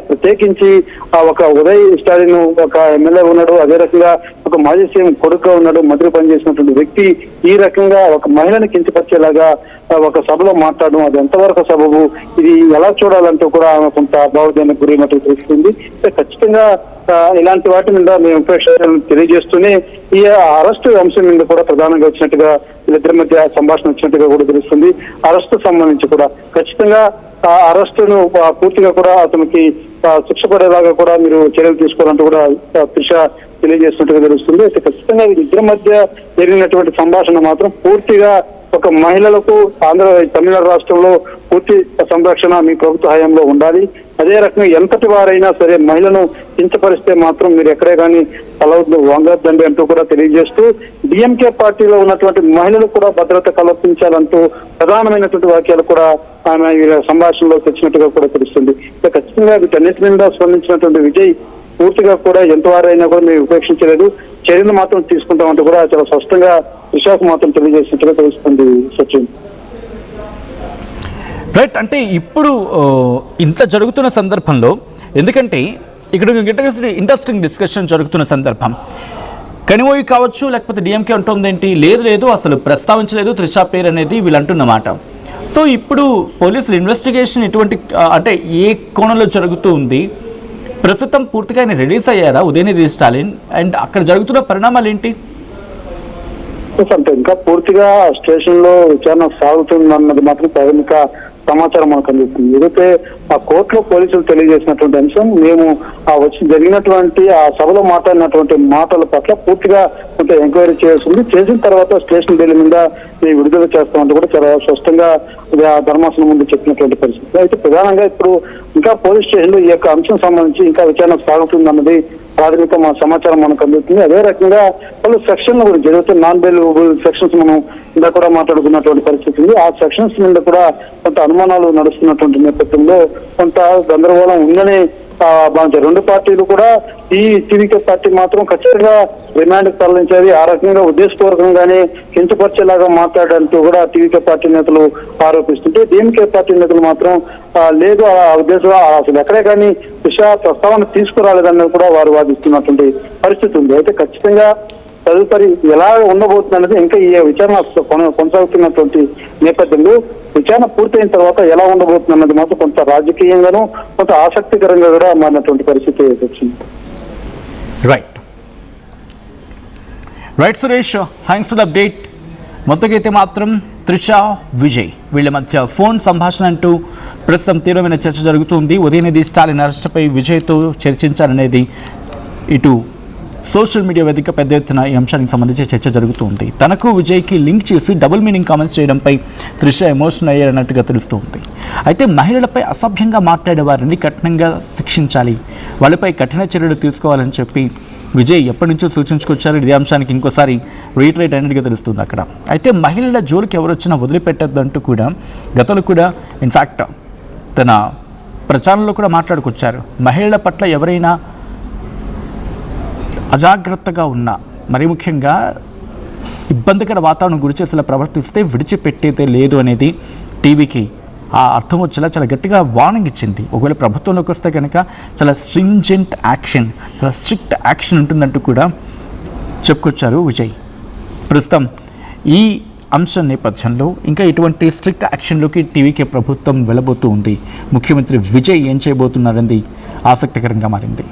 ప్రత్యేకించి ఒక ఉదయ్ స్టాలిన్ ఒక ఎమ్మెల్యే ఉన్నాడు, అదే రకంగా ఒక మాజీ సీఎం కొడుకుగా ఉన్నాడు, మంత్రి పనిచేసినటువంటి వ్యక్తి ఈ రకంగా ఒక మహిళని కించపరిచేలాగా ఒక సభలో మాట్లాడడం అది ఎంతవరకు సబబు, ఇది ఎలా చూడాలంటూ కూడా ఆమె కొంత భావోద్వేగానికి గురైనట్టు తెలుస్తుంది. ఖచ్చితంగా ఇలాంటి వాటి మీద మేము ఉపేక్షలను తెలియజేస్తూనే ఈ అరెస్టు అంశం మీద కూడా ప్రధానంగా వచ్చినట్టుగా వీళ్ళిద్దరి మధ్య సంభాషణ వచ్చినట్టుగా కూడా తెలుస్తుంది. అరెస్టు సంబంధించి కూడా ఖచ్చితంగా ఆ అరెస్టును పూర్తిగా కూడా అతనికి శిక్ష పడేలాగా కూడా మీరు చర్యలు తీసుకోవాలంటూ కూడా త్రిష తెలియజేస్తున్నట్టుగా తెలుస్తుంది. అయితే ఖచ్చితంగా వీళ్ళిద్దరి మధ్య జరిగినటువంటి సంభాషణ మాత్రం పూర్తిగా ఒక మహిళలకు తమిళనాడు రాష్ట్రంలో పూర్తి సంరక్షణ మీ ప్రభుత్వ హయాంలో ఉండాలి, అదే రకంగా ఎంతటి వారైనా సరే మహిళను కించపరిస్తే మాత్రం మీరు ఎక్కడే కానీ వంగద్దండి అంటూ కూడా తెలియజేస్తూ డిఎంకే పార్టీలో ఉన్నటువంటి మహిళలు కూడా భద్రత కల్పించాలంటూ ప్రధానమైనటువంటి వాక్యాలు కూడా ఆమె సంభాషణలో తెచ్చినట్టుగా కూడా తెలుస్తుంది. ఖచ్చితంగా వీటన్నిటి మీద స్పందించినటువంటి విజయ్ పూర్తిగా కూడా ఎంతవారైనా కూడా మేము ఉపేక్షించలేదు, చర్యలు మాత్రం తీసుకుంటామంటూ కూడా చాలా స్పష్టంగా విశాఖ మాత్రం తెలియజేసినట్టుగా తెలుస్తుంది. సచిన్ రైట్, అంటే ఇప్పుడు ఇంత జరుగుతున్న సందర్భంలో, ఎందుకంటే ఇక్కడ ఇంట్రెస్టింగ్ డిస్కషన్ జరుగుతున్న సందర్భం, కనిమోయి కావచ్చు లేకపోతే డిఎంకే అంటుంది ఏంటి, లేదు అసలు ప్రస్తావించలేదు త్రిష పేరు అనేది వీళ్ళు అంటున్నమాట. సో ఇప్పుడు పోలీసులు ఇన్వెస్టిగేషన్ ఎటువంటి అంటే ఏ కోణంలో జరుగుతూ ఉంది, ప్రస్తుతం పూర్తిగా ఆయన రిలీజ్ అయ్యారా ఉదయనిధి స్టాలిన్, అండ్ అక్కడ జరుగుతున్న పరిణామాలు ఏంటి? అంటే ఇంకా పూర్తిగా స్టేషన్ లో విచారణ సాగుతుందన్నది మాత్రం ప్రాథమిక సమాచారం మనకు అందుతుంది. ఏదైతే ఆ కోర్టులో పోలీసులు తెలియజేసినటువంటి అంశం, మేము జరిగినటువంటి ఆ సభలో మాట్లాడినటువంటి మాటల పట్ల పూర్తిగా కొంత ఎంక్వైరీ చేయాల్సింది, చేసిన తర్వాత స్టేషన్ బెయిల్ మీద మేము విడుదల చేస్తామంటూ కూడా చాలా స్పష్టంగా ధర్మాసనం ముందు చెప్పినటువంటి పరిస్థితి. అయితే ప్రధానంగా ఇప్పుడు ఇంకా పోలీస్ స్టేషన్ లో ఈ యొక్క అంశం సంబంధించి ఇంకా విచారణ సాగుతుందన్నది ప్రాథమిక సమాచారం మనకు అందుతుంది. అదే రకంగా పలు సెక్షన్ల గురించి ఏదైతే నాన్ బెయిలబుల్ సెక్షన్స్ మనం ఇలా కూడా మాట్లాడుకున్నటువంటి పరిస్థితి ఉంది. ఆ సెక్షన్స్ మీద కూడా కొంత అనుమానాలు నడుస్తున్నటువంటి నేపథ్యంలో కొంత గందరగోళం ఉందని భావించారు రెండు పార్టీలు కూడా. ఈ టీవీకే పార్టీ మాత్రం ఖచ్చితంగా రిమాండ్ తరలించేది, ఆ రకంగా ఉద్దేశపూర్వకంగానే కించపరిచేలాగా మాట్లాడంటూ కూడా టీవీకే పార్టీ నేతలు ఆరోపిస్తుంటే, డిఎంకే పార్టీ నేతలు మాత్రం లేదు ఆ ఉద్దేశం అసలు ఎక్కడే కానీ ప్రస్తావన తీసుకురాలేదన్నది కూడా వారు వాదిస్తున్నటువంటి పరిస్థితి ఉంది. అయితే ఖచ్చితంగా తదుపరి ఎలా ఉండబోతుంది అనేది ఇంకా ఈ విచారణ కొనసాగుతున్నటువంటి నేపథ్యంలో విచారణ పూర్తయిన తర్వాత ఎలా ఉండబోతుంది అన్నది మాత్రం కొంత రాజకీయంగానూ కొంత ఆసక్తికరంగా కూడా మారినటువంటి పరిస్థితి వచ్చింది. Right Suresh, thanks for the update. మొత్తకైతే మాత్రం త్రిష విజయ్ వీళ్ళ మధ్య ఫోన్ సంభాషణ అంటూ ప్రస్తుతం తీవ్రమైన చర్చ జరుగుతుంది. ఉదయనిధి స్టాలిన్ అరెస్టుపై విజయ్తో చర్చించాలనేది ఇటు సోషల్ మీడియా వేదిక పెద్ద ఎత్తున ఈ అంశానికి సంబంధించి చర్చ జరుగుతుంది. తనకు విజయ్కి లింక్ చేసి డబుల్ మీనింగ్ కామెంట్స్ చేయడంపై త్రిష ఎమోషనల్ అయ్యారన్నట్టుగా తెలుస్తుంది. అయితే మహిళలపై అసభ్యంగా మాట్లాడే వారిని కఠినంగా శిక్షించాలి, వాళ్ళపై కఠిన చర్యలు తీసుకోవాలని చెప్పి విజయ్ ఎప్పటి నుంచో సూచించుకొచ్చారు. ఇదే అంశానికి ఇంకోసారి రీట్రేట్ అయినట్టుగా తెలుస్తుంది అక్కడ. అయితే మహిళల జోలికి ఎవరు వచ్చినా వదిలిపెట్టద్దంటూ కూడా గతంలో కూడా ఇన్ఫ్యాక్ట్ తన ప్రచారంలో కూడా మాట్లాడుకొచ్చారు. మహిళల పట్ల ఎవరైనా అజాగ్రత్తగా ఉన్నా, మరీ ముఖ్యంగా ఇబ్బందికర వాతావరణం గురిచేసేలా ప్రవర్తిస్తే విడిచిపెట్టేదే లేదు అనేది టీవీకి ఆ అర్థం వచ్చేలా చాలా గట్టిగా వార్నింగ్ ఇచ్చింది. ఒకవేళ ప్రభుత్వంలోకి వస్తే కనుక చాలా స్ట్రింజెంట్ యాక్షన్, చాలా స్ట్రిక్ట్ యాక్షన్ ఉంటుందంటూ కూడా చెప్పుకొచ్చారు విజయ్. ప్రస్తుతం ఈ అంశం నేపథ్యంలో ఇంకా ఇటువంటి స్ట్రిక్ట్ యాక్షన్లోకి టీవీకే ప్రభుత్వం వెళ్ళబోతూ ఉంది. ముఖ్యమంత్రి విజయ్ ఏం చేయబోతున్నారనేది ఆసక్తికరంగా మారింది.